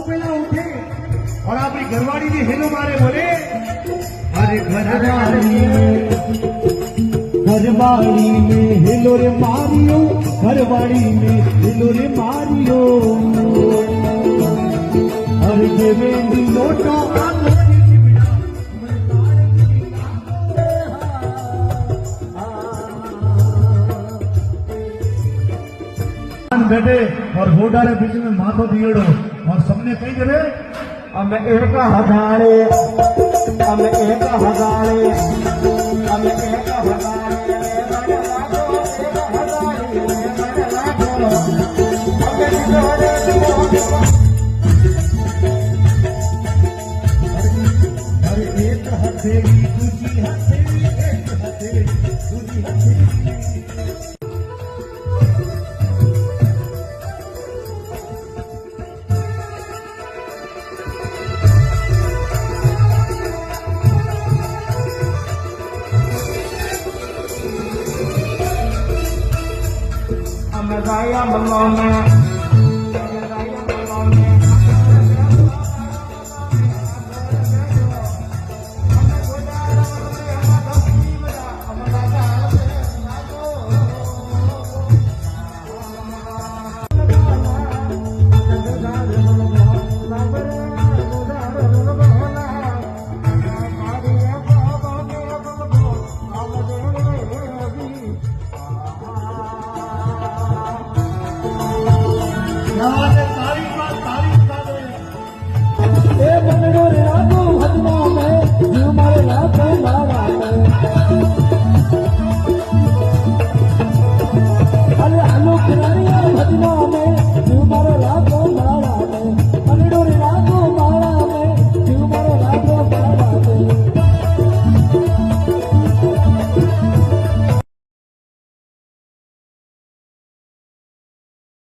पहला उठे और अपनी घरवाड़ी की हेलो मारे बोले, अरे घरवाड़ी में हेलो रे मारियो, घरवाड़ी में हेलो रे मारियो, अरे देवेंद्र लोटो बैठे और घोड़ारे बीच में माथो दिएड़ो और सबने कही करे हम एक हजारे, हम एक हजारे, हम एक अरे एक हथेली दूसरी हथेली, एक हथेली दूसरी हथेली। I'm a guy, I'm a